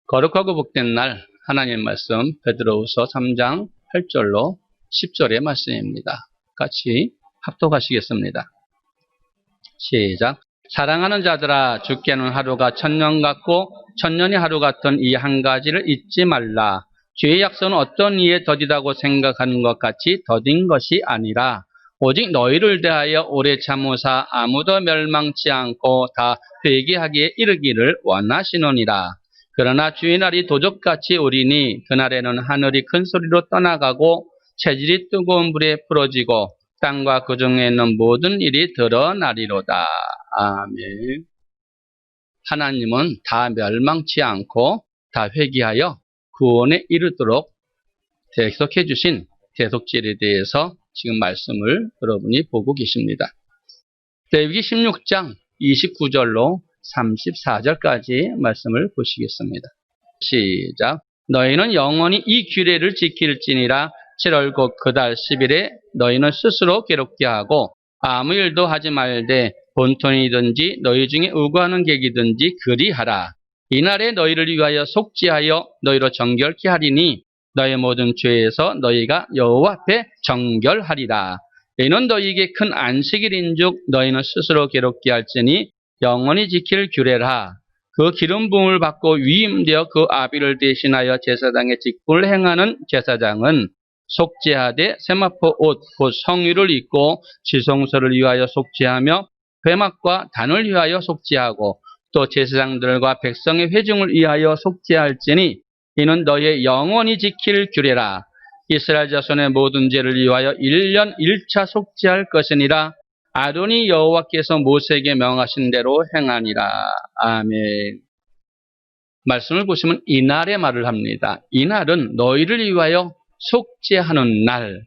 거룩하고 복된 날 하나님 말씀 베드로후서 3장 8절로 10절의 말씀입니다. 같이 합독하시겠습니다. 시작. 사랑하는 자들아, 주께는 하루가 천년 같고 천년이 하루 같던 이 한 가지를 잊지 말라. 주의 약속은 어떤 이에 더디다고 생각하는 것 같이 더딘 것이 아니라 오직 너희를 대하여 오래 참으사 아무도 멸망치 않고 다 회개하기에 이르기를 원하시노니라. 그러나 주의 날이 도적같이 오리니 그날에는 하늘이 큰 소리로 떠나가고 체질이 뜨거운 불에 풀어지고 땅과 그 중에 있는 모든 일이 드러나리로다. 아멘. 하나님은 다 멸망치 않고 다 회개하여 구원에 이르도록 대속해 주신 대속죄에 대해서 지금 말씀을 여러분이 보고 계십니다. 레위기 16장 29절로 34절까지 말씀을 보시겠습니다. 시작. 너희는 영원히 이 규례를 지킬지니라. 7월 곧 그 달 10일에 너희는 스스로 괴롭게 하고 아무 일도 하지 말되 본토이든지 너희 중에 우고하는 객이든지 그리하라. 이날에 너희를 위하여 속죄하여 너희로 정결케 하리니 너희 모든 죄에서 너희가 여호와 앞에 정결하리라. 이는 너희에게 큰 안식일인즉 너희는 스스로 괴롭게 할지니 영원히 지킬 규례라. 그 기름 부음을 받고 위임되어 그 아비를 대신하여 제사장의 직분을 행하는 제사장은 속죄하되 세마포 옷 곧 성유를 입고 지성소를 위하여 속죄하며 회막과 단을 위하여 속죄하고 또 제사장들과 백성의 회중을 위하여 속죄할지니 이는 너희의 영원히 지킬 규례라. 이스라엘 자손의 모든 죄를 위하여 1년 1차 속죄할 것이니라. 아론이 여호와께서 모세에게 명하신 대로 행하니라. 아멘. 말씀을 보시면 이날의 말을 합니다. 이날은 너희를 위하여 속죄하는 날.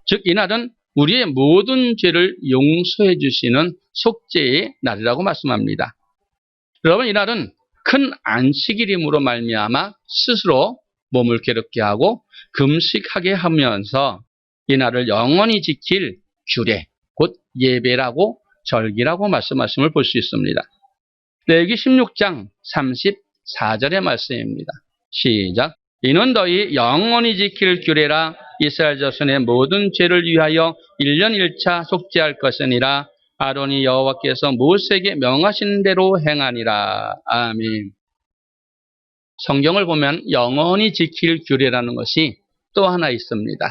즉 이날은 우리의 모든 죄를 용서해 주시는 속죄의 날이라고 말씀합니다. 여러분, 이날은 큰 안식일임으로 말미암아 스스로 몸을 괴롭게 하고 금식하게 하면서 이날을 영원히 지킬 규례, 곧 예배라고 절기라고 말씀하심을 볼 수 있습니다. 레위기 16장 34절의 말씀입니다. 시작. 이는 너희 영원히 지킬 규례라. 이스라엘 자손의 모든 죄를 위하여 1년 1차 속죄할 것이니라. 아론이 여호와께서 모세에게 명하신 대로 행하니라. 아멘. 성경을 보면 영원히 지킬 규례라는 것이 또 하나 있습니다.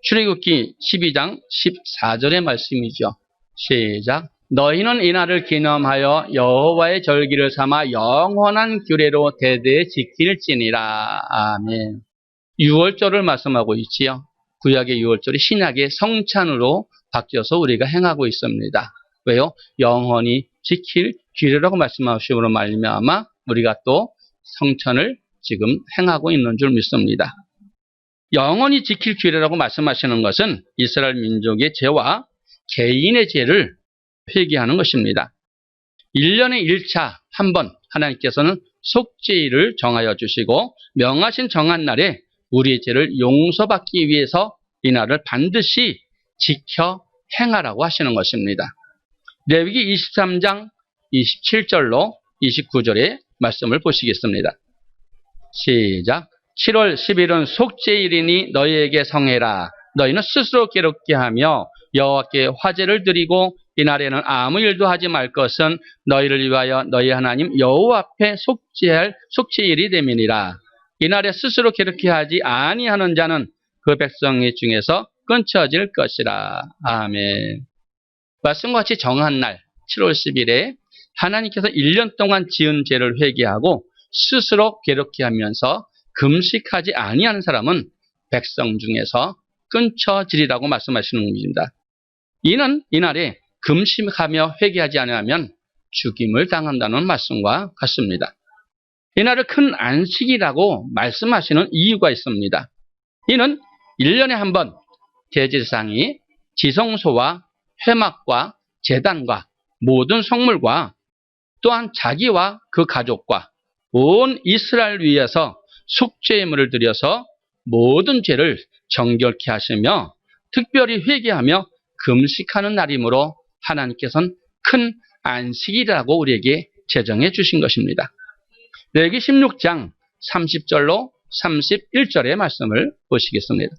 출애굽기 12장 14절의 말씀이죠. 시작. 너희는 이날을 기념하여 여호와의 절기를 삼아 영원한 규례로 대대에 지킬지니라. 아멘. 유월절을 말씀하고 있지요. 구약의 유월절이 신약의 성찬으로 바뀌어서 우리가 행하고 있습니다. 왜요? 영원히 지킬 규례라고 말씀하심으로 말미암아 우리가 또 성찬을 지금 행하고 있는 줄 믿습니다. 영원히 지킬 규례라고 말씀하시는 것은 이스라엘 민족의 죄와 개인의 죄를 회개하는 것입니다. 1년에 1차 한 번 하나님께서는 속죄일을 정하여 주시고 명하신 정한 날에 우리의 죄를 용서받기 위해서 이 날을 반드시 지켜 행하라고 하시는 것입니다. 레위기 23장 27절로 29절의 말씀을 보시겠습니다. 시작. 7월 10일은 속죄일이니 너희에게 성해라. 너희는 스스로 괴롭게 하며 여호와께 화제를 드리고 이날에는 아무 일도 하지 말 것은 너희를 위하여 너희 하나님 여호와 앞에 속죄할 속죄일이 됨이니라. 이날에 스스로 괴롭게 하지 아니하는 자는 그 백성의 중에서 끊쳐질 것이라. 아멘. 말씀과 같이 정한 날 7월 10일에 하나님께서 1년 동안 지은 죄를 회개하고 스스로 괴롭게 하면서 금식하지 아니하는 사람은 백성 중에서 끊쳐지리라고 말씀하시는 겁니다. 이는 이날에 금식하며 회개하지 아니하면 죽임을 당한다는 말씀과 같습니다. 이날을 큰 안식이라고 말씀하시는 이유가 있습니다. 이는 1년에 한 번 대제사장이 지성소와 회막과 제단과 모든 성물과 또한 자기와 그 가족과 온 이스라엘 위해서 속죄제물을 드려서 모든 죄를 정결케 하시며 특별히 회개하며 금식하는 날이므로 하나님께서는 큰 안식이라고 우리에게 제정해 주신 것입니다. 레위기 16장 30절로 31절의 말씀을 보시겠습니다.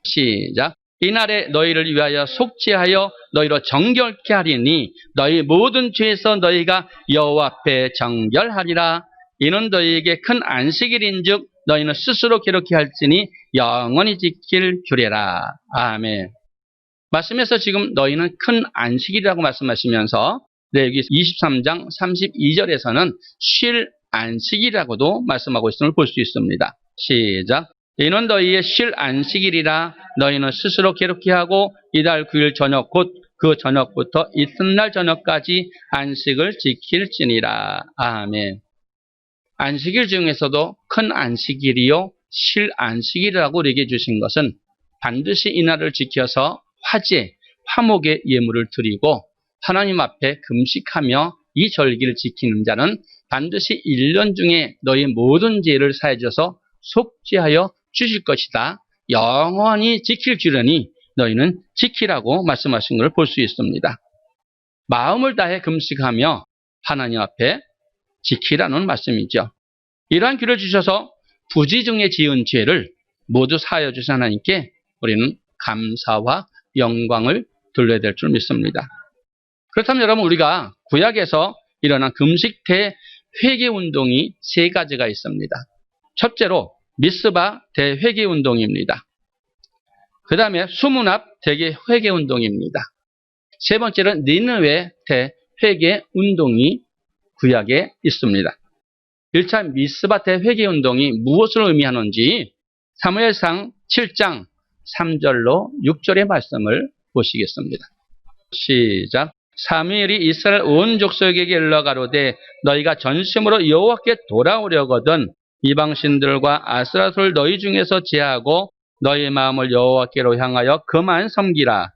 시작. 이날에 너희를 위하여 속죄하여 너희로 정결케 하리니 너희 모든 죄에서 너희가 여호와 앞에 정결하리라. 이는 너희에게 큰 안식일인즉 너희는 스스로 기록케 할지니 영원히 지킬 규례라. 아멘. 말씀에서 지금 너희는 큰 안식일이라고 말씀하시면서 레위기 23장 32절에서는 쉴 안식이라고도 말씀하고 있음을 볼 수 있습니다. 시작. 이는 너희의 쉴 안식일이라. 너희는 스스로 기록케 하고 이달 9일 저녁 곧 그 저녁부터 이튿날 저녁까지 안식을 지킬지니라. 아멘. 안식일 중에서도 큰 안식일이요 쉴 안식일이라고 우리에게 주신 것은 반드시 이날을 지켜서 화제, 화목의 예물을 드리고 하나님 앞에 금식하며 이 절기를 지키는 자는 반드시 1년 중에 너희 모든 죄를 사해 주셔서 속죄하여 주실 것이다. 영원히 지킬 규례니 너희는 지키라고 말씀하신 것을 볼 수 있습니다. 마음을 다해 금식하며 하나님 앞에 지키라는 말씀이죠. 이러한 규례를 주셔서 부지중에 지은 죄를 모두 사하여 주신 하나님께 우리는 감사와 영광을 돌려야 될 줄 믿습니다. 그렇다면 여러분, 우리가 구약에서 일어난 금식 대회개운동이 세 가지가 있습니다. 첫째로 미스바 대회개운동입니다. 그 다음에 수문앞 대회개운동입니다. 세 번째는 니느웨 대회개운동이 구약에 있습니다. 1차 미스바 대회개운동이 무엇을 의미하는지 사무엘상 7장 3절로 6절의 말씀을 보시겠습니다. 시작. 사무엘이 이스라엘 온 족속에게 일러 가로되 너희가 전심으로 여호와께 돌아오려거든 이방신들과 아스라솔 너희 중에서 제하고 너희 마음을 여호와께로 향하여 그만 섬기라.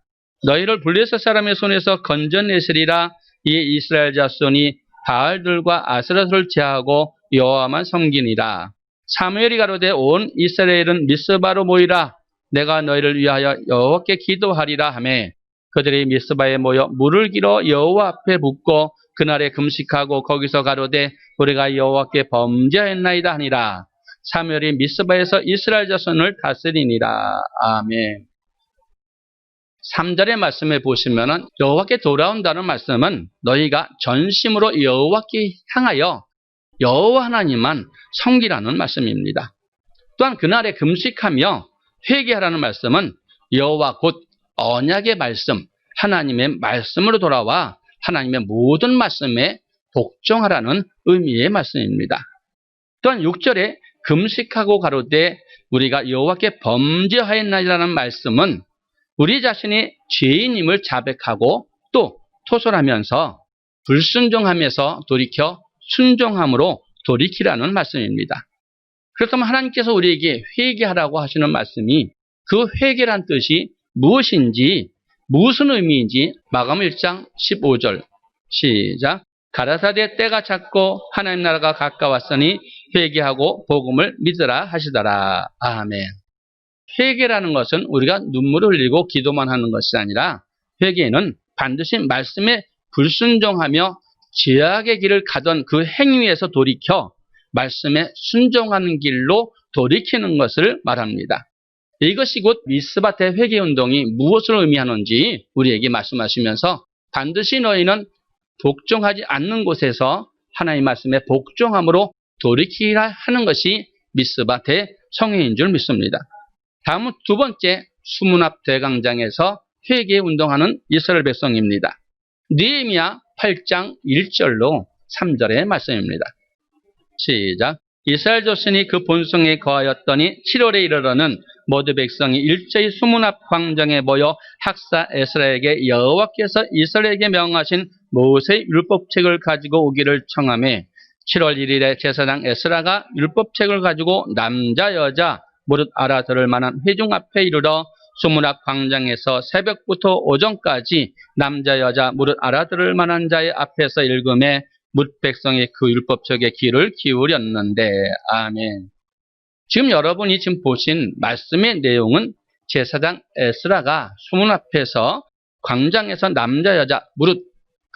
너희를 블레셋 사람의 손에서 건져내시리라. 이 이스라엘 자손이 바알들과 아스라솔을 제하고 여호와만 섬기니라. 사무엘이 가로되 온 이스라엘은 미스바로 모이라. 내가 너희를 위하여 여호와께 기도하리라 하매 그들이 미스바에 모여 물을 길어 여호와 앞에 붓고 그날에 금식하고 거기서 가로되 우리가 여호와께 범죄하였나이다 하니라. 사무엘이 미스바에서 이스라엘 자손을 다스리니라. 아멘. 3절의 말씀에 보시면은 여호와께 돌아온다는 말씀은 너희가 전심으로 여호와께 향하여 여호와 하나님만 섬기라는 말씀입니다. 또한 그날에 금식하며 회개하라는 말씀은 여호와 곧 언약의 말씀, 하나님의 말씀으로 돌아와 하나님의 모든 말씀에 복종하라는 의미의 말씀입니다. 또한 6절에 금식하고 가로되 우리가 여호와께 범죄하였나이라는 말씀은 우리 자신이 죄인임을 자백하고 또 토설하면서 불순종하면서 돌이켜 순종함으로 돌이키라는 말씀입니다. 그렇다면 하나님께서 우리에게 회개하라고 하시는 말씀이 그 회개란 뜻이 무엇인지 무슨 의미인지 마가음 1장 15절 시작. 가라사대 때가 찼고 하나님 나라가 가까웠으니 회개하고 복음을 믿으라 하시더라. 아멘. 회개라는 것은 우리가 눈물을 흘리고 기도만 하는 것이 아니라 회개는 반드시 말씀에 불순종하며 죄악의 길을 가던 그 행위에서 돌이켜 말씀에 순종하는 길로 돌이키는 것을 말합니다. 이것이 곧 미스바 대회개운동이 무엇을 의미하는지 우리에게 말씀하시면서 반드시 너희는 복종하지 않는 곳에서 하나님의 말씀에 복종함으로 돌이키라 하는 것이 미스바 대성회인 줄 믿습니다. 다음은 두 번째 수문앞 대강장에서 회개운동하는 이스라엘 백성입니다. 느헤미야 8장 1절로 3절의 말씀입니다. 시작. 이스라엘 자손이 그 본성에 거하였더니 7월에 이르러는 모두 백성이 일제히 수문앞 광장에 모여 학사 에스라에게 여호와께서 이스라엘에게 명하신 모세의 율법책을 가지고 오기를 청하매 7월 1일에 제사장 에스라가 율법책을 가지고 남자 여자 무릇 알아들을 만한 회중 앞에 이르러 수문앞 광장에서 새벽부터 오전까지 남자 여자 무릇 알아들을 만한 자의 앞에서 읽음에 뭇 백성이 그 율법책에 귀를 기울였는데. 아멘. 지금 여러분이 지금 보신 말씀의 내용은 제사장 에스라가 수문 앞에서 광장에서 남자 여자 무릇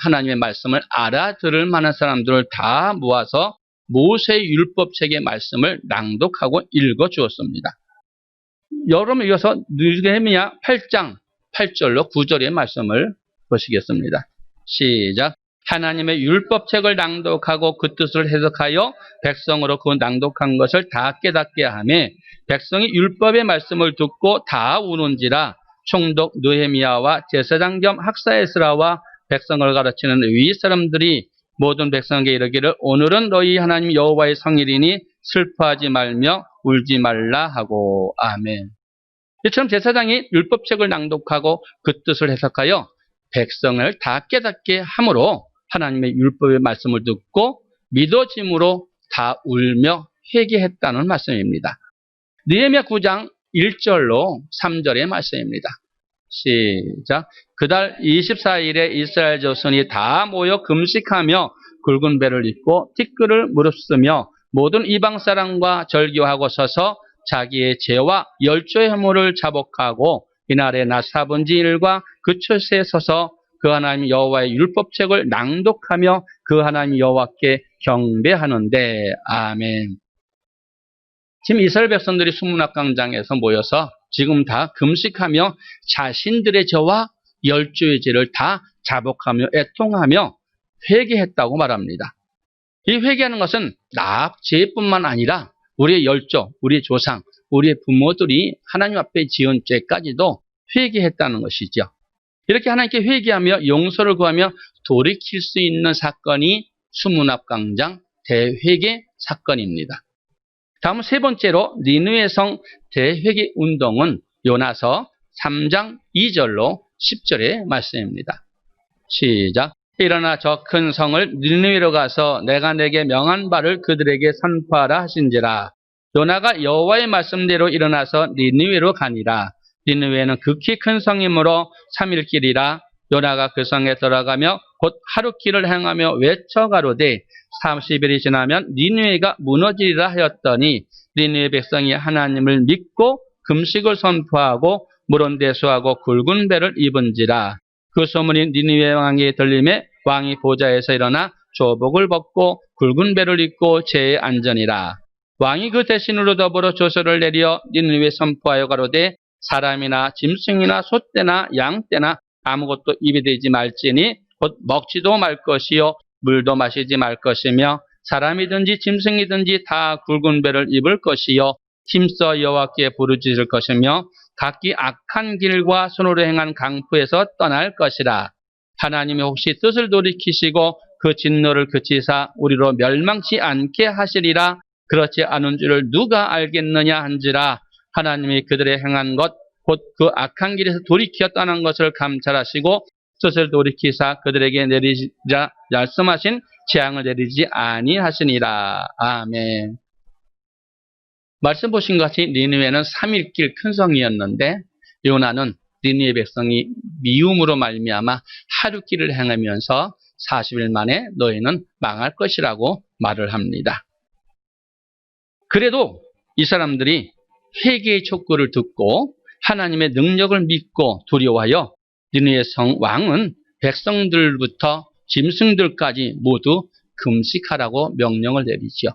하나님의 말씀을 알아들을 만한 사람들을 다 모아서 모세의 율법책의 말씀을 낭독하고 읽어 주었습니다. 여러분 이어서 느헤미야 8장 8절로 9절의 말씀을 보시겠습니다. 시작. 하나님의 율법책을 낭독하고 그 뜻을 해석하여 백성으로 그 낭독한 것을 다 깨닫게 하며 백성이 율법의 말씀을 듣고 다 우는지라. 총독 느헤미야와 제사장 겸 학사 에스라와 백성을 가르치는 위 사람들이 모든 백성에게 이르기를 오늘은 너희 하나님 여호와의 성일이니 슬퍼하지 말며 울지 말라 하고. 아멘. 이처럼 제사장이 율법책을 낭독하고 그 뜻을 해석하여 백성을 다 깨닫게 함으로 하나님의 율법의 말씀을 듣고 믿어짐으로 다 울며 회개했다는 말씀입니다. 느헤미야 9장 1절로 3절의 말씀입니다. 시작. 그달 24일에 이스라엘 자손이 다 모여 금식하며 굵은 배를 입고 티끌을 무릅쓰며 모든 이방 사람과 절교하고 서서 자기의 죄와 열조의 허물을 자복하고 이날의 낮 4분지일과 그 철새에 서서 그 하나님 여호와의 율법책을 낭독하며 그 하나님 여호와께 경배하는데. 아멘. 지금 이스라엘 백성들이 수문학광장에서 모여서 지금 다 금식하며 자신들의 죄와 열조의 죄를 다 자복하며 애통하며 회개했다고 말합니다. 이 회개하는 것은 나 죄뿐만 아니라 우리의 열조, 우리의 조상, 우리의 부모들이 하나님 앞에 지은 죄까지도 회개했다는 것이죠. 이렇게 하나님께 회개하며 용서를 구하며 돌이킬 수 있는 사건이 수문학광장 대회개 사건입니다. 다음 세 번째로 니느웨 성 대회개 운동은 요나서 3장 2절로 10절의 말씀입니다. 시작. 일어나 저 큰 성을 니느웨로 가서 내가 내게 명한 바를 그들에게 선포하라 하신지라. 요나가 여호와의 말씀대로 일어나서 니느웨로 가니라. 니느웨는 극히 큰 성이므로 3일 길이라. 요나가 그 성에 들어가며 곧 하루 길을 행하며 외쳐 가로되 30일이 지나면 니느웨가 무너지리라 하였더니 니느웨 백성이 하나님을 믿고 금식을 선포하고 물은 대수하고 굵은 배를 입은지라. 그 소문이 니느웨 왕에 들림에 왕이 보좌에서 일어나 조복을 벗고 굵은 배를 입고 제에 앉으니라. 왕이 그 대신으로 더불어 조서를 내려 니느웨 선포하여 가로되 사람이나 짐승이나 소떼나 양떼나 아무것도 입에 대지 말지니 곧 먹지도 말 것이요 물도 마시지 말 것이며 사람이든지 짐승이든지 다 굵은 배를 입을 것이요 힘써 여호와께 부르짖을 것이며 각기 악한 길과 손으로 행한 강포에서 떠날 것이라. 하나님이 혹시 뜻을 돌이키시고 그 진노를 그치사 우리로 멸망치 않게 하시리라. 그렇지 않은 줄을 누가 알겠느냐 한지라. 하나님이 그들의 행한 것 곧 그 악한 길에서 돌이켜 떠난 것을 감찰하시고 뜻을 돌이키사 그들에게 내리자 말씀하신 재앙을 내리지 아니하시니라. 아멘. 말씀 보신 것 같이 니느웨는 3일길 큰 성이었는데 요나는 니느웨 백성이 미움으로 말미암아 하루길을 행하면서 40일 만에 너희는 망할 것이라고 말을 합니다. 그래도 이 사람들이 회개의 촉구를 듣고 하나님의 능력을 믿고 두려워하여 니느웨 성 왕은 백성들부터 짐승들까지 모두 금식하라고 명령을 내리지요.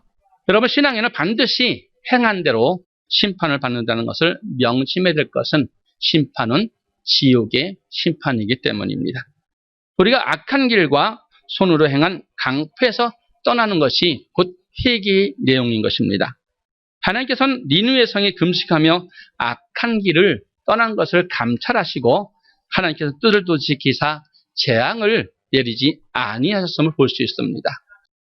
여러분 신앙에는 반드시 행한 대로 심판을 받는다는 것을 명심해야 될 것은 심판은 지옥의 심판이기 때문입니다. 우리가 악한 길과 손으로 행한 강포에서 떠나는 것이 곧 회개의 내용인 것입니다. 하나님께서는 니느웨 성이 금식하며 악한 길을 떠난 것을 감찰하시고 하나님께서 뜻을 지키사 재앙을 내리지 아니하셨음을 볼 수 있습니다.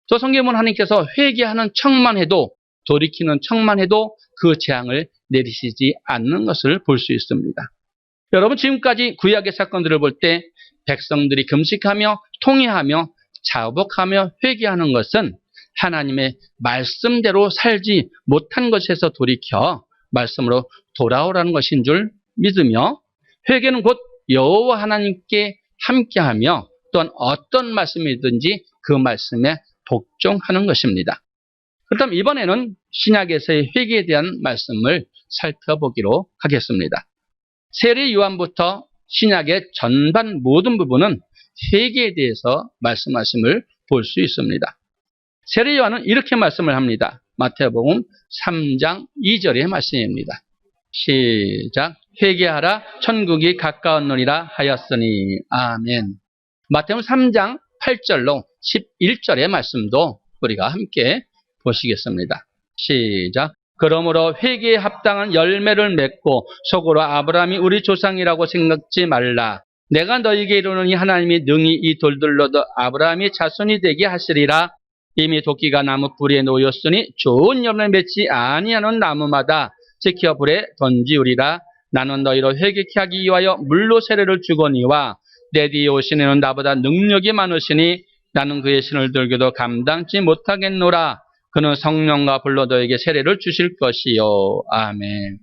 또 성경은 하나님께서 회개하는 척만 해도 돌이키는 척만 해도 그 재앙을 내리시지 않는 것을 볼 수 있습니다. 여러분 지금까지 구약의 사건들을 볼 때 백성들이 금식하며 통회하며 자복하며 회개하는 것은 하나님의 말씀대로 살지 못한 것에서 돌이켜 말씀으로 돌아오라는 것인 줄 믿으며 회개는 곧 여호와 하나님께 함께하며 또한 어떤 말씀이든지 그 말씀에 복종하는 것입니다. 그렇다면 이번에는 신약에서의 회개에 대한 말씀을 살펴보기로 하겠습니다. 세례 요한부터 신약의 전반 모든 부분은 회개에 대해서 말씀하심을 볼 수 있습니다. 세례요한은 이렇게 말씀을 합니다. 마태복음 3장 2절의 말씀입니다. 시작. 회개하라 천국이 가까웠느니라 하였으니. 아멘. 마태복음 3장 8절로 11절의 말씀도 우리가 함께 보시겠습니다. 시작. 그러므로 회개에 합당한 열매를 맺고 속으로 아브라함이 우리 조상이라고 생각지 말라. 내가 너에게 이르노니 하나님이 능히 이 돌들로도 아브라함이 자손이 되게 하시리라. 이미 도끼가 나무 뿌리에 놓였으니 좋은 열매 맺지 아니하는 나무마다 지켜 불에 던지우리라. 나는 너희로 회개케 하기 위하여 물로 세례를 주거니와 내 뒤에 오신 이는 나보다 능력이 많으시니 나는 그의 신을 들고도 감당치 못하겠노라. 그는 성령과 불로 너에게 세례를 주실 것이요. 아멘.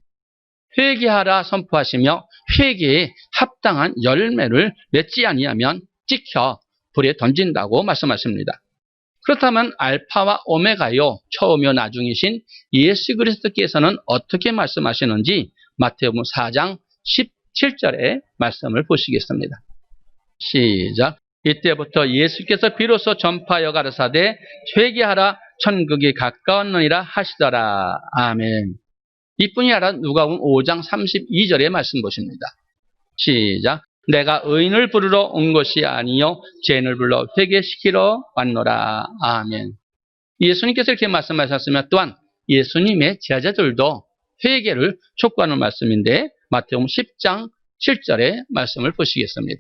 회개하라 선포하시며 회개에 합당한 열매를 맺지 아니하면 찍혀 불에 던진다고 말씀하십니다. 그렇다면 알파와 오메가요 처음이요 나중이신 예수 그리스도께서는 어떻게 말씀하시는지 마태복음 4장 17절의 말씀을 보시겠습니다. 시작. 이때부터 예수께서 비로소 전파하여 가르사대 회개하라 천국이 가까웠느니라 하시더라. 아멘. 이뿐이 아니라 누가복음 5장 32절의 말씀 보십니다. 시작. 내가 의인을 부르러 온 것이 아니요 죄인을 불러 회개시키러 왔노라. 아멘. 예수님께서 이렇게 말씀하셨으면 또한 예수님의 제자들도 회개를 촉구하는 말씀인데 마태복음 10장 7절의 말씀을 보시겠습니다.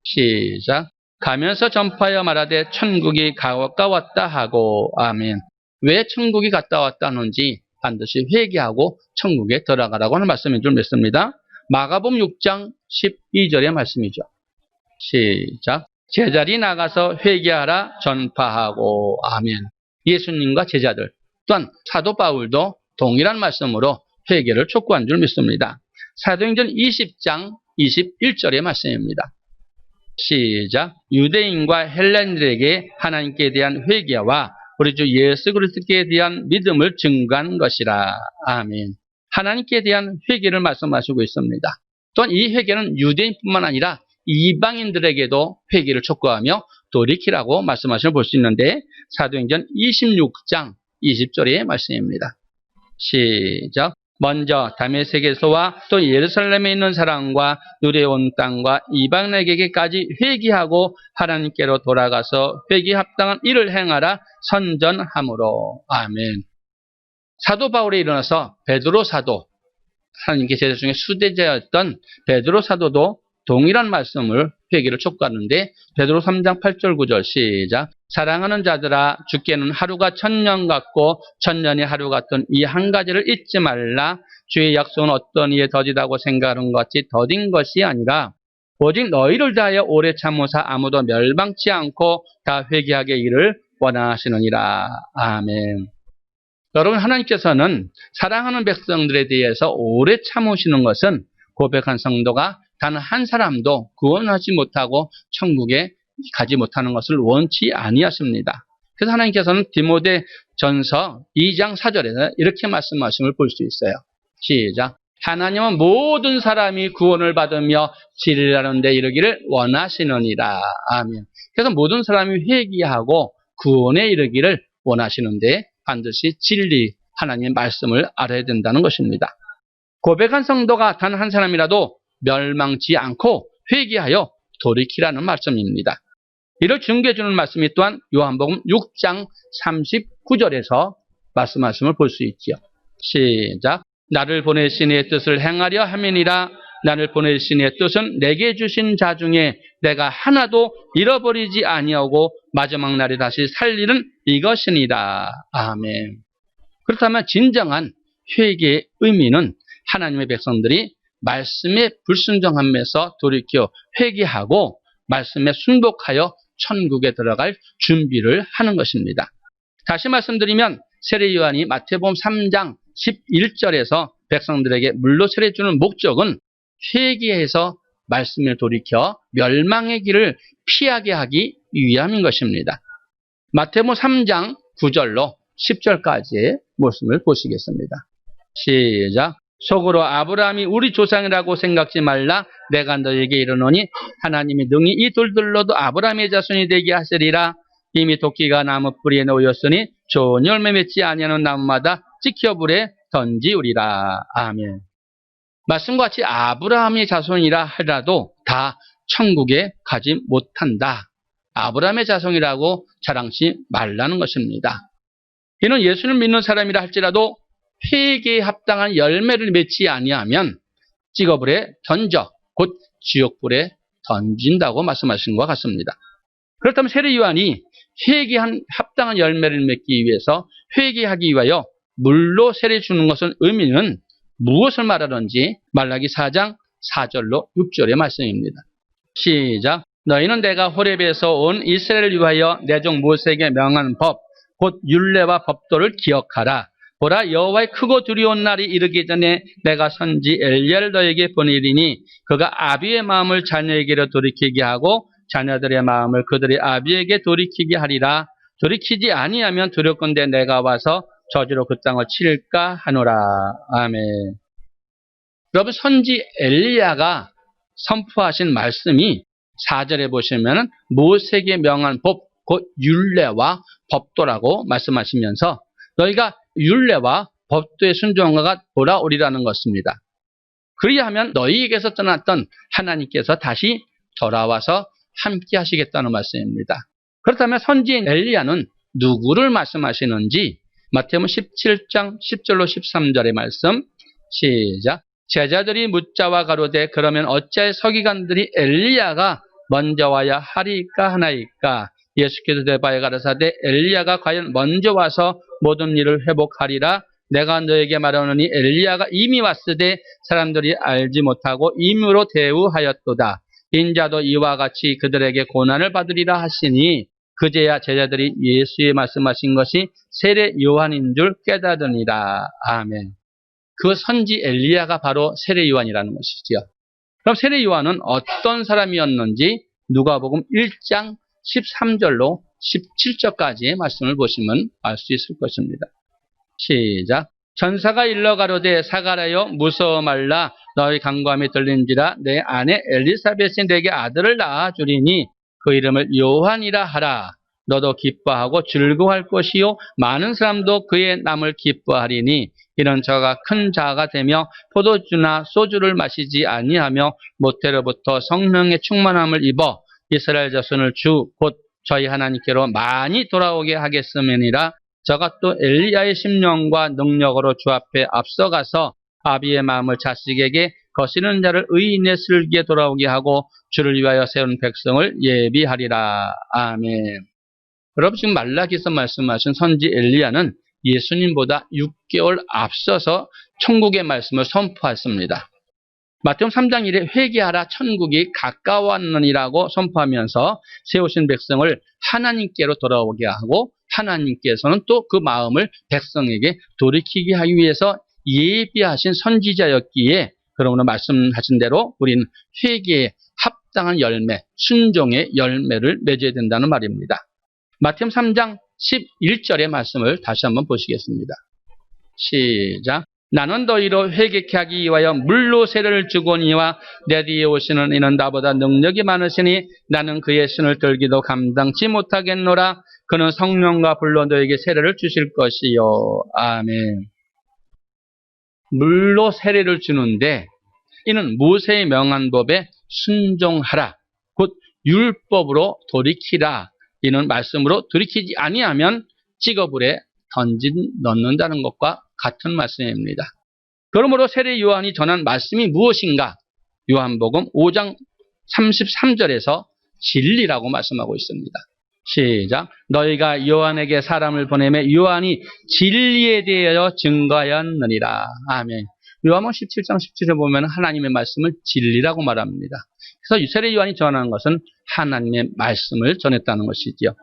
시작. 가면서 전파하여 말하되 천국이 가까웠다 하고. 아멘. 왜 천국이 가까웠다 하는지 반드시 회개하고 천국에 들어가라고 하는 말씀인 줄 믿습니다. 마가복음 6장 12절의 말씀이죠. 시작. 제자리 나가서 회개하라 전파하고. 아멘. 예수님과 제자들 또한 사도 바울도 동일한 말씀으로 회개를 촉구한 줄 믿습니다. 사도행전 20장 21절의 말씀입니다. 시작. 유대인과 헬라인들에게 하나님께 대한 회개와 우리 주 예수 그리스도께 대한 믿음을 증거한 것이라. 아멘. 하나님께 대한 회개를 말씀하시고 있습니다. 또한 이 회개는 유대인뿐만 아니라 이방인들에게도 회개를 촉구하며 돌이키라고 말씀하시는 걸 볼 수 있는데 사도행전 26장 20절의 말씀입니다. 시작. 먼저 다메섹에서와 또 예루살렘에 있는 사람과 누리에 온 땅과 이방인에게까지 회개하고 하나님께로 돌아가서 회개에 합당한 일을 행하라 선전하므로. 아멘. 사도 바울에 일어나서 베드로 사도, 하나님께 제자 중에 수제자였던 베드로 사도도 동일한 말씀을 회개를 촉구하는데 베드로 3장 8절 9절 시작. 사랑하는 자들아 주께는 하루가 천년 같고 천년이 하루 같은 이 한 가지를 잊지 말라. 주의 약속은 어떤 이에 더디다고 생각하는 것 같이 더딘 것이 아니라 오직 너희를 다하여 오래 참으사 아무도 멸망치 않고 다 회개하게 이를 원하시느니라. 아멘. 여러분, 하나님께서는 사랑하는 백성들에 대해서 오래 참으시는 것은 고백한 성도가 단 한 사람도 구원하지 못하고 천국에 가지 못하는 것을 원치 아니하십니다. 그래서 하나님께서는 디모데전서 2장 4절에서 이렇게 말씀하심을 볼 수 있어요. 시작. 하나님은 모든 사람이 구원을 받으며 진리라는 데 이르기를 원하시느니라. 아멘. 그래서 모든 사람이 회개하고 구원에 이르기를 원하시는데 반드시 진리, 하나님의 말씀을 알아야 된다는 것입니다. 고백한 성도가 단 한 사람이라도 멸망치 않고 회개하여 돌이키라는 말씀입니다. 이를 증거해주는 말씀이 또한 요한복음 6장 39절에서 말씀하심을 볼 수 있지요. 시작. 나를 보내신 이의 뜻을 행하려 함이니라. 나를 보내신 이의 뜻은 내게 주신 자 중에 내가 하나도 잃어버리지 아니하고 마지막 날에 다시 살리는 이것이니라. 아멘. 그렇다면 진정한 회개의 의미는 하나님의 백성들이 말씀에 불순종함에서 돌이켜 회개하고 말씀에 순복하여 천국에 들어갈 준비를 하는 것입니다. 다시 말씀드리면 세례 요한이 마태복음 3장 11절에서 백성들에게 물로 세례 주는 목적은 회개해서 말씀에 돌이켜 멸망의 길을 피하게 하기 위함인 것입니다. 마태복음 3장 9절로 10절까지의 모습을 보시겠습니다. 시작. 속으로 아브라함이 우리 조상이라고 생각지 말라. 내가 너에게 이르노니 하나님이 능히 이 돌들로도 아브라함의 자손이 되게 하시리라. 이미 도끼가 나무 뿌리에 놓였으니 좋은 열매 맺지 아니하는 나무마다 찍혀 불에 던지우리라. 아멘. 말씀과 같이 아브라함의 자손이라 하더라도 다 천국에 가지 못한다. 아브라함의 자손이라고 자랑치 말라는 것입니다. 이는 예수를 믿는 사람이라 할지라도 회개에 합당한 열매를 맺지 아니하면 찍어불에 던져 곧 지옥불에 던진다고 말씀하신 것 같습니다. 그렇다면 세례 요한이 회개한 합당한 열매를 맺기 위해서 회개하기 위하여 물로 세례 주는 것은 의미는 무엇을 말하는지 말라기 4장 4절로 6절의 말씀입니다. 시작. 너희는 내가 호렙에서 온 이스라엘을 위하여 내 종 모세에게 명한 법 곧 율례와 법도를 기억하라. 보라, 여호와의 크고 두려운 날이 이르기 전에 내가 선지 엘리야를 너에게 보내리니 그가 아비의 마음을 자녀에게로 돌이키게 하고 자녀들의 마음을 그들의 아비에게 돌이키게 하리라. 돌이키지 아니하면 두렵건대 내가 와서 저주로 그 땅을 칠까 하노라. 아멘. 여러분, 선지 엘리야가 선포하신 말씀이 4절에 보시면 모세에게 명한 법 곧 율례와 법도라고 말씀하시면서 너희가 율례와 법도에 순종하가 돌아오리라는 것입니다. 그리하면 너희에게서 떠났던 하나님께서 다시 돌아와서 함께 하시겠다는 말씀입니다. 그렇다면 선지인 엘리야는 누구를 말씀하시는지 마태복음 17장 10절로 13절의 말씀 시작. 제자들이 묻자와 가로되 그러면 어찌하여 서기관들이 엘리야가 먼저 와야 하리까 하나이까. 예수께서 대바에 가라사대 엘리야가 과연 먼저 와서 모든 일을 회복하리라. 내가 너에게 말하노니 엘리야가 이미 왔으되 사람들이 알지 못하고 임의로 대우하였도다. 인자도 이와 같이 그들에게 고난을 받으리라 하시니 그제야 제자들이 예수의 말씀하신 것이 세례 요한인 줄 깨닫으니라. 아멘. 그 선지 엘리야가 바로 세례 요한이라는 것이지요. 그럼 세례 요한은 어떤 사람이었는지 누가복음 1장 13절로 17절까지의 말씀을 보시면 알 수 있을 것입니다. 시작. 전사가 일러 가로되 사가라여 무서워 말라. 너희 간구함이 들린지라. 내 아내 엘리사벳이 내게 아들을 낳아 주리니 그 이름을 요한이라 하라. 너도 기뻐하고 즐거워할 것이요 많은 사람도 그의 남을 기뻐하리니 이는 저가 큰 자가 되며 포도주나 소주를 마시지 아니하며 모태로부터 성령의 충만함을 입어 이스라엘 자손을 주 곧 저희 하나님께로 많이 돌아오게 하겠음이니라. 저가 또 엘리야의 심령과 능력으로 주 앞에 앞서가서 아비의 마음을 자식에게 거스르는 자를 의인의 슬기에 돌아오게 하고 주를 위하여 세운 백성을 예비하리라. 아멘. 여러분, 지금 말라기서 말씀하신 선지 엘리야는 예수님보다 6개월 앞서서 천국의 말씀을 선포했습니다. 마태복음 3장 1에 회개하라 천국이 가까웠느니라고 선포하면서 세우신 백성을 하나님께로 돌아오게 하고 하나님께서는 또 그 마음을 백성에게 돌이키게 하기 위해서 예비하신 선지자였기에 그러므로 말씀하신 대로 우리는 회개에 합당한 열매, 순종의 열매를 맺어야 된다는 말입니다. 마태복음 3장 11절의 말씀을 다시 한번 보시겠습니다. 시작. 나는 너희로 회개케 하기 위하여 물로 세례를 주거니와 내 뒤에 오시는 이는 나보다 능력이 많으시니 나는 그의 신을 들기도 감당치 못하겠노라. 그는 성령과 불로 너에게 세례를 주실 것이요. 아멘. 물로 세례를 주는데 이는 모세의 명한 법에 순종하라. 곧 율법으로 돌이키라. 이는 말씀으로 돌이키지 아니하면 찍어불에 넣는다는 것과 같은 말씀입니다. 그러므로 세례 요한이 전한 말씀이 무엇인가? 요한복음 5장 33절에서 진리라고 말씀하고 있습니다. 시작. 너희가 요한에게 사람을 보내매 요한이 진리에 대하여 증거하였느니라. 아멘. 요한복음 17장 17절에 보면 하나님의 말씀을 진리라고 말합니다. 그래서 세례 요한이 전하는 것은 하나님의 말씀을 전했다는 것이지요.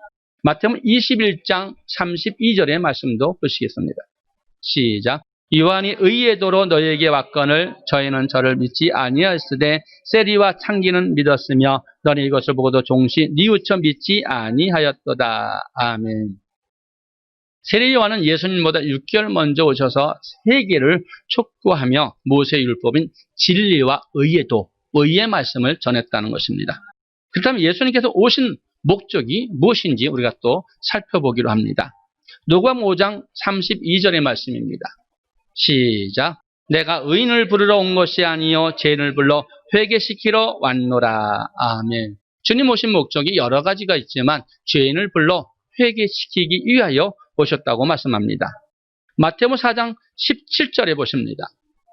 마태복음 21장 32절의 말씀도 보시겠습니다. 시작. 요한이 의의 도로 너희에게 왔거늘 저희는 저를 믿지 아니하였으되 세리와 창기는 믿었으며 너는 이것을 보고도 종시 뉘우쳐 믿지 아니하였도다. 아멘. 세례 요한은 예수님보다 6개월 먼저 오셔서 세계를 촉구하며 모세의 율법인 진리와 의의 도, 의의 말씀을 전했다는 것입니다. 그렇다면 예수님께서 오신 목적이 무엇인지 우리가 또 살펴보기로 합니다. 누가복음 5장 32절의 말씀입니다. 시작. 내가 의인을 부르러 온 것이 아니요 죄인을 불러 회개시키러 왔노라. 아멘. 주님 오신 목적이 여러 가지가 있지만 죄인을 불러 회개시키기 위하여 오셨다고 말씀합니다. 마태복음 4장 17절에 보십니다.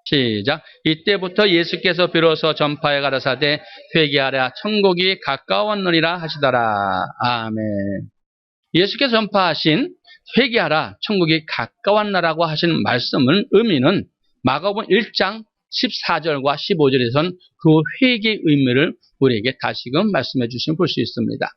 시작. 이때부터 예수께서 비로소 전파해 가라사대 회개하라 천국이 가까웠느니라 하시더라. 아멘. 예수께서 전파하신 회개하라 천국이 가까웠나라고 하신 말씀은 의미는 마가복음 1장 14절과 15절에선 그 회개의 의미를 우리에게 다시금 말씀해 주시면 볼 수 있습니다.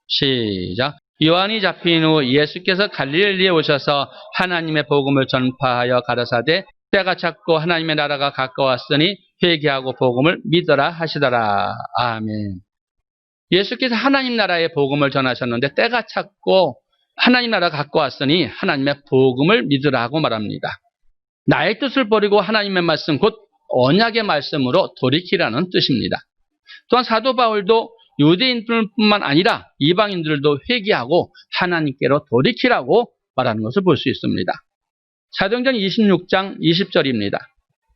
시작. 요한이 잡힌 후 예수께서 갈릴리에 오셔서 하나님의 복음을 전파하여 가라사대 때가 찼고 하나님의 나라가 가까웠으니 회개하고 복음을 믿어라 하시더라. 아멘. 예수께서 하나님 나라의 복음을 전하셨는데 때가 찼고 하나님 나라가 가까웠으니 하나님의 복음을 믿으라고 말합니다. 나의 뜻을 버리고 하나님의 말씀 곧 언약의 말씀으로 돌이키라는 뜻입니다. 또한 사도 바울도 유대인들뿐만 아니라 이방인들도 회개하고 하나님께로 돌이키라고 말하는 것을 볼 수 있습니다. 사도행전 26장 20절입니다.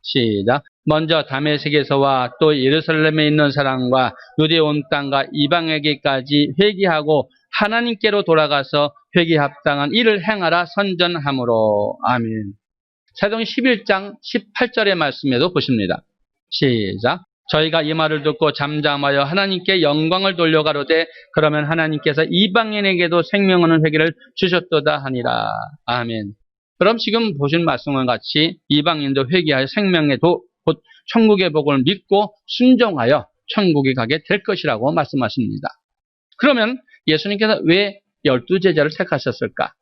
시작. 먼저 다메섹에서와 또 예루살렘에 있는 사람과 유대 온 땅과 이방에게까지 회개하고 하나님께로 돌아가서 회개에 합당한 일을 행하라 선전함으로. 아멘. 사도행전 11장 18절의 말씀에도 보십니다. 시작. 저희가 이 말을 듣고 잠잠하여 하나님께 영광을 돌려가로되 그러면 하나님께서 이방인에게도 생명 얻는 회개를 주셨도다 하니라. 아멘. 그럼 지금 보신 말씀과 같이 이방인도 회개하여 생명의 도, 곧 천국의 복을 믿고 순종하여 천국에 가게 될 것이라고 말씀하십니다. 그러면 예수님께서 왜 12제자를 택하셨을까?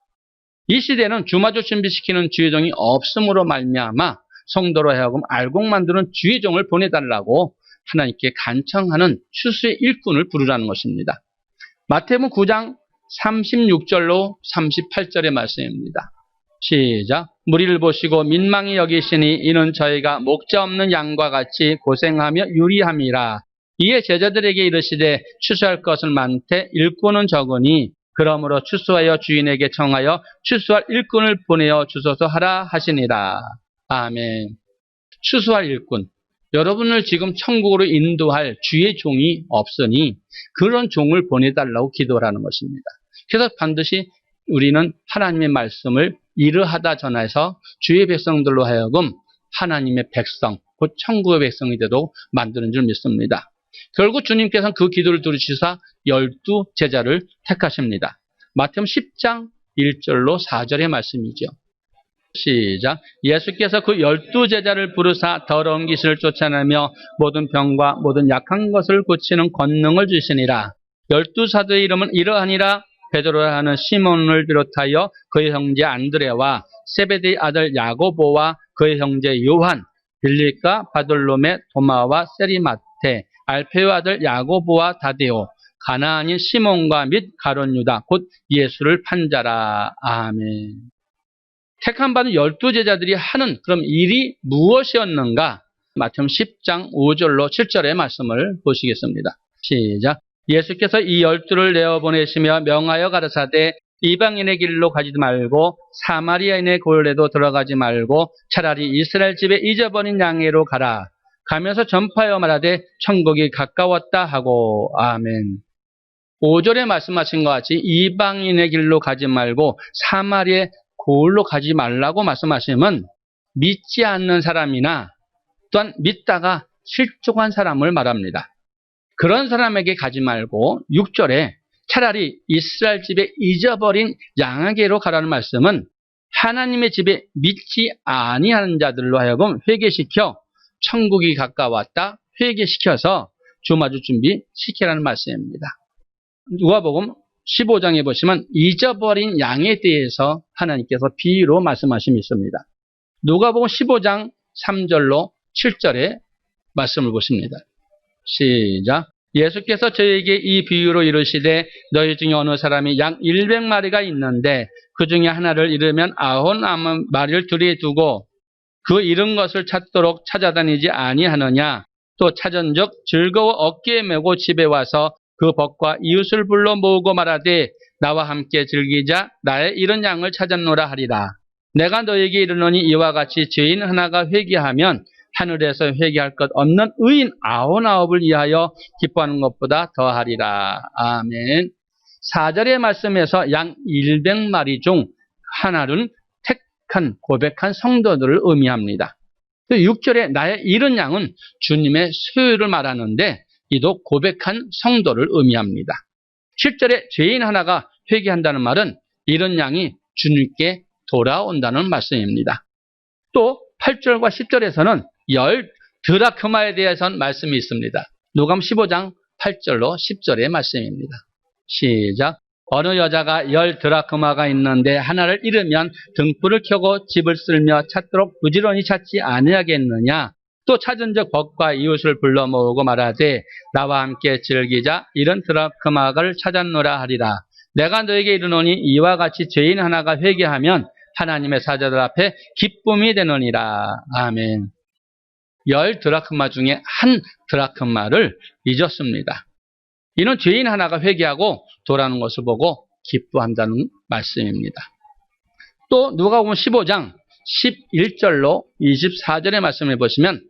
이 시대는 주마주 준비시키는 주의종이 없음으로 말미암아 성도로 하여금 알곡 만드는 주의종을 보내달라고 하나님께 간청하는 추수의 일꾼을 부르라는 것입니다. 마태복음 9장 36절로 38절의 말씀입니다. 시작. 무리를 보시고 민망히 여기시니 이는 저희가 목자 없는 양과 같이 고생하며 유리함이라. 이에 제자들에게 이르시되 추수할 것은 많되 일꾼은 적으니 그러므로 추수하여 주인에게 청하여 추수할 일꾼을 보내어 주소서 하라 하시니라. 아멘. 추수할 일꾼. 여러분을 지금 천국으로 인도할 주의 종이 없으니 그런 종을 보내달라고 기도하는 것입니다. 그래서 반드시 우리는 하나님의 말씀을 이르하다 전해서 주의 백성들로 하여금 하나님의 백성, 곧 천국의 백성이 되도록 만드는 줄 믿습니다. 결국 주님께서는 그 기도를 들으시사 12제자를 택하십니다. 마태복음 10장 1절로 4절의 말씀이죠. 시작. 예수께서 그 12제자를 부르사 더러운 귀신을 쫓아내며 모든 병과 모든 약한 것을 고치는 권능을 주시니라. 12사도의 이름은 이러하니라. 베드로라 하는 시몬을 비롯하여 그의 형제 안드레와 세베대의 아들 야고보와 그의 형제 요한, 빌립과 바돌로메, 도마와 세리마테, 알페의 아들 야고보와 다데오, 가나안인 시몬과 및 가룟 유다 곧 예수를 판 자라. 아멘. 택함 받은 12제자들이 하는 그럼 일이 무엇이었는가? 마태복음 10장 5절로 7절의 말씀을 보시겠습니다. 시작. 예수께서 이 12를 내어보내시며 명하여 가라사대 이방인의 길로 가지 말고 사마리아인의 골에도 들어가지 말고 차라리 이스라엘 집에 잊어버린 양회로 가라. 가면서 전파하여 말하되 천국이 가까웠다 하고. 아멘. 5절에 말씀하신 것 같이 이방인의 길로 가지 말고 사마리아의 골로 가지 말라고 말씀하시면 믿지 않는 사람이나 또한 믿다가 실족한 사람을 말합니다. 그런 사람에게 가지 말고 6절에 차라리 이스라엘 집에 잊어버린 양에게로 가라는 말씀은 하나님의 집에 믿지 아니하는 자들로 하여금 회개시켜 천국이 가까웠다 회개시켜서 주마주 준비시키라는 말씀입니다. 누가복음 15장에 보시면 잊어버린 양에 대해서 하나님께서 비유로 말씀하심이 있습니다. 누가복음 15장 3절로 7절의 말씀을 보십니다. 시작. 예수께서 저에게 이 비유로 이르시되 너희 중에 어느 사람이 양 100마리가 있는데 그 중에 하나를 잃으면 99마리를 들에 두고 그 잃은 것을 찾도록 찾아다니지 아니하느냐. 또 찾은즉 즐거워 어깨에 메고 집에 와서 그 벗과 이웃을 불러 모으고 말하되 나와 함께 즐기자 나의 잃은 양을 찾았노라 하리라. 내가 너에게 이르노니 이와 같이 죄인 하나가 회개하면 하늘에서 회개할 것 없는 의인 99을 위하여 기뻐하는 것보다 더하리라. 아멘. 4절의 말씀에서 양 100마리 중 하나는 택한 고백한 성도들을 의미합니다. 6절에 나의 잃은 양은 주님의 소유를 말하는데 이도 고백한 성도를 의미합니다. 7절에 죄인 하나가 회개한다는 말은 잃은 양이 주님께 돌아온다는 말씀입니다. 또 8절과 10절에서는 10드라크마에 대해서는 말씀이 있습니다. 누가복음 15장 8절로 10절의 말씀입니다. 시작. 어느 여자가 10드라크마가 있는데 하나를 잃으면 등불을 켜고 집을 쓸며 찾도록 부지런히 찾지 아니하겠느냐. 또 찾은 적 벗과 이웃을 불러 모으고 말하되 나와 함께 즐기자 잃은 드라크마를 찾았노라 하리라. 내가 너에게 이르노니 이와 같이 죄인 하나가 회개하면 하나님의 사자들 앞에 기쁨이 되느니라. 아멘. 10드라크마 중에 한 드라크마를 잊었습니다. 이는 죄인 하나가 회개하고 돌아오는 것을 보고 기뻐한다는 말씀입니다. 또 누가복음 15장 11절로 24절의 말씀을 보시면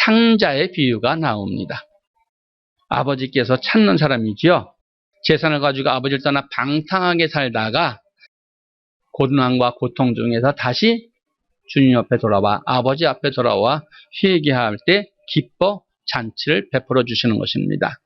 탕자의 비유가 나옵니다. 아버지께서 찾는 사람이지요. 재산을 가지고 아버지를 떠나 방탕하게 살다가 고난과 고통 중에서 다시 주님 옆에 돌아와 아버지 앞에 돌아와 회개할 때 기뻐 잔치를 베풀어 주시는 것입니다.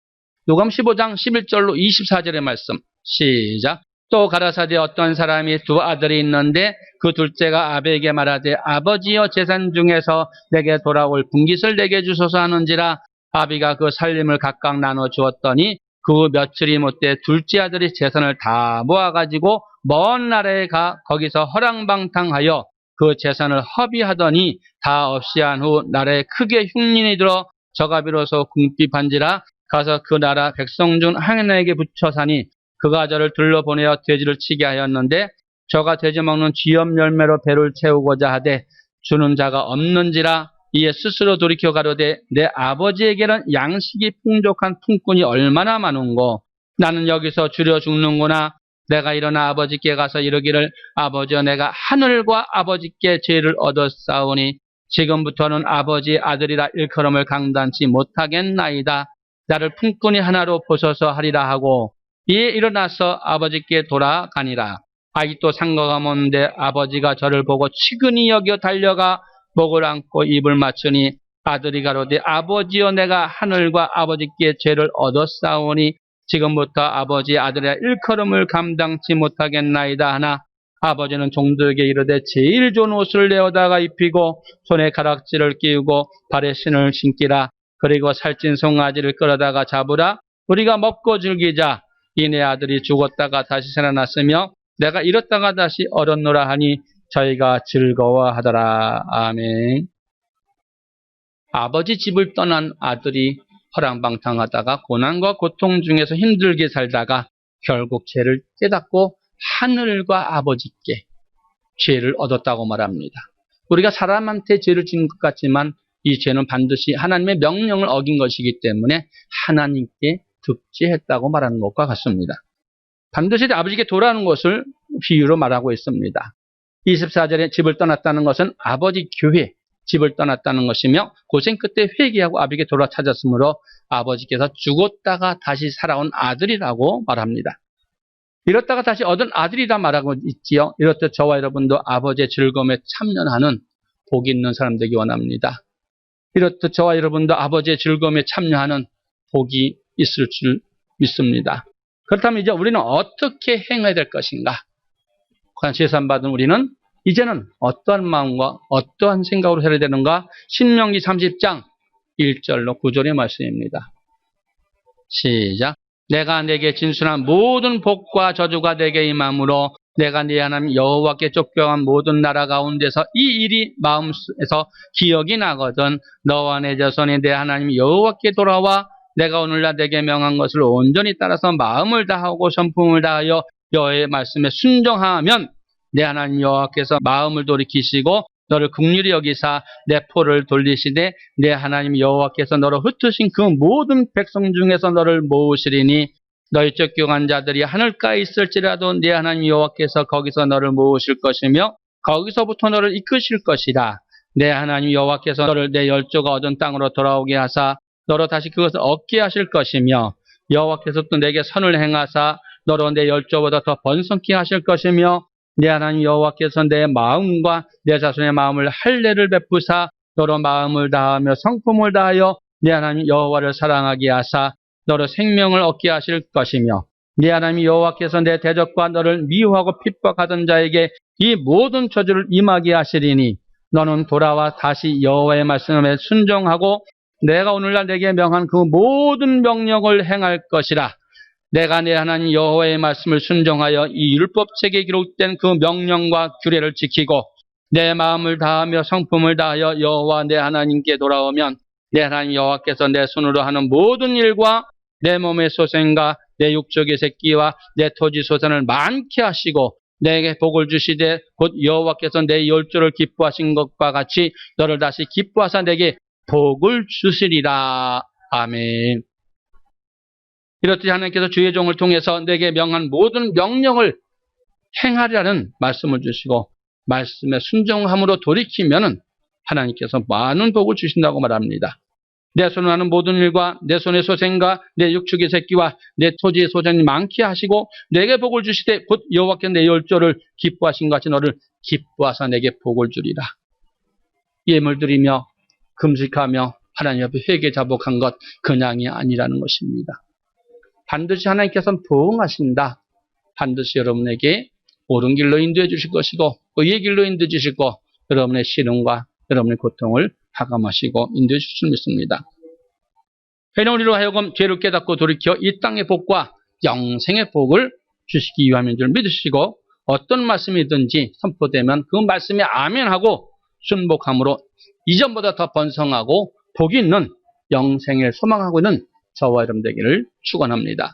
누가복음 15장 11절로 24절의 말씀 시작. 또 가라사대 어떤 사람이 두 아들이 있는데 그 둘째가 아버지에게 말하되 아버지여 재산 중에서 내게 돌아올 분깃을 내게 주소서 하는지라. 아비가 그 살림을 각각 나눠 주었더니 그 며칠이 못돼 둘째 아들이 재산을 다 모아가지고 먼 나라에 가 거기서 허랑방탕하여 그 재산을 허비하더니 다 없이 한 후 나라에 크게 흉년이 들어 저가 비로소 궁핍한지라. 가서 그 나라 백성 중 하나에게 붙여 사니 그가 저를 들러보내어 돼지를 치게 하였는데 저가 돼지 먹는 쥐염 열매로 배를 채우고자 하되 주는 자가 없는지라. 이에 스스로 돌이켜 가로되 내 아버지에게는 양식이 풍족한 품꾼이 얼마나 많은고 나는 여기서 줄여 죽는구나. 내가 일어나 아버지께 가서 이르기를 아버지여 내가 하늘과 아버지께 죄를 얻었사오니 지금부터는 아버지 아들이라 일컬음을 강단치 못하겠나이다. 나를 품꾼이 하나로 보소서 하리라 하고 이에 일어나서 아버지께 돌아가니라. 아직도 상거가 먼데 아버지가 저를 보고 치근히 여겨 달려가 목을 안고 입을 맞추니 아들이 가로되 아버지여 내가 하늘과 아버지께 죄를 얻었사오니 지금부터 아버지 아들의 일컬음을 감당치 못하겠나이다 하나 아버지는 종들에게 이르되 제일 좋은 옷을 내어다가 입히고 손에 가락지를 끼우고 발에 신을 신기라. 그리고 살찐 송아지를 끌어다가 잡으라. 우리가 먹고 즐기자. 이내 아들이 죽었다가 다시 살아났으며 내가 잃었다가 다시 얻었노라 하니 저희가 즐거워하더라. 아멘. 아버지 집을 떠난 아들이 허랑방탕하다가 고난과 고통 중에서 힘들게 살다가 결국 죄를 깨닫고 하늘과 아버지께 죄를 얻었다고 말합니다. 우리가 사람한테 죄를 지은 것 같지만 이 죄는 반드시 하나님의 명령을 어긴 것이기 때문에 하나님께 득죄했다고 말하는 것과 같습니다. 반드시 아버지께 돌아오는 것을 비유로 말하고 있습니다. 24절에 집을 떠났다는 것은 아버지 교회, 집을 떠났다는 것이며 고생 끝에 회개하고 아버지께 돌아 찾았으므로 아버지께서 죽었다가 다시 살아온 아들이라고 말합니다. 이렇다가 다시 얻은 아들이라 말하고 있지요. 이렇듯 저와 여러분도 아버지의 즐거움에 참여하는 복이 있는 사람 되기 원합니다. 이렇듯 저와 여러분도 아버지의 즐거움에 참여하는 복이 있을 줄 믿습니다. 그렇다면 이제 우리는 어떻게 행해야 될 것인가? 제산받은 우리는 이제는 어떠한 마음과 어떠한 생각으로 살아야 되는가? 신명기 30장 1절로 9절의 말씀입니다. 시작. 내가 내게 진술한 모든 복과 저주가 내게 임함으로 내가 네 하나님 여호와께 쫓겨간 모든 나라 가운데서 이 일이 마음에서 기억이 나거든 너와 내 자손이 내 하나님 여호와께 돌아와 내가 오늘날 내게 명한 것을 온전히 따라서 마음을 다하고 성품을 다하여 여호와의 말씀에 순종하면 내 하나님 여호와께서 마음을 돌이키시고 너를 긍휼히 여기사 내 포를 돌리시되 내 하나님 여호와께서 너로 흩으신 그 모든 백성 중에서 너를 모으시리니 너희 쫓겨간 자들이 하늘가에 있을지라도 내 하나님 여호와께서 거기서 너를 모으실 것이며 거기서부터 너를 이끄실 것이라. 내 하나님 여호와께서 너를 내 열조가 얻은 땅으로 돌아오게 하사 너로 다시 그것을 얻게 하실 것이며 여호와께서 또 내게 선을 행하사 너로 내 열조보다 더 번성케 하실 것이며 내 하나님 여호와께서 내 마음과 내 자손의 마음을 할례를 베푸사 너로 마음을 다하며 성품을 다하여 내 하나님 여호와를 사랑하게 하사 너로 생명을 얻게 하실 것이며 네 하나님 여호와께서 내 대적과 너를 미워하고 핍박하던 자에게 이 모든 저주를 임하게 하시리니 너는 돌아와 다시 여호와의 말씀에 순종하고 내가 오늘날 내게 명한 그 모든 명령을 행할 것이라. 내가 내 하나님 여호와의 말씀을 순종하여 이 율법책에 기록된 그 명령과 규례를 지키고 내 마음을 다하며 성품을 다하여 여호와 내 하나님께 돌아오면 내 하나님 여호와께서 내 손으로 하는 모든 일과 내 몸의 소생과 내 육족의 새끼와 내 토지 소산을 많게 하시고 내게 복을 주시되 곧 여호와께서 내 열조를 기뻐하신 것과 같이 너를 다시 기뻐하사 내게 복을 주시리라. 아멘. 이렇듯이 하나님께서 주의 종을 통해서 내게 명한 모든 명령을 행하리라는 말씀을 주시고 말씀에 순종함으로 돌이키면은 하나님께서 많은 복을 주신다고 말합니다. 내 손으로 하는 모든 일과 내 손의 소생과 내 육축의 새끼와 내 토지의 소산이 많게 하시고 내게 복을 주시되 곧 여호와께서 내 열조를 기뻐하신 것 같이 너를 기뻐하사 내게 복을 주리라. 예물 드리며 금식하며 하나님 앞에 회개 자복한 것 그냥이 아니라는 것입니다. 반드시 하나님께서는 보응하신다. 반드시 여러분에게 옳은 길로 인도해 주실 것이고 의의 길로 인도해 주시고 여러분의 시름과 여러분의 고통을 하감하시고 인도해 주실 줄 믿습니다. 회는 우리로 하여금 죄를 깨닫고 돌이켜 이 땅의 복과 영생의 복을 주시기 위함인 줄 믿으시고 어떤 말씀이든지 선포되면 그 말씀에 아멘하고 순복함으로 이전보다 더 번성하고 복이 있는 영생을 소망하고 있는 저와 여러분 되기를 축원합니다.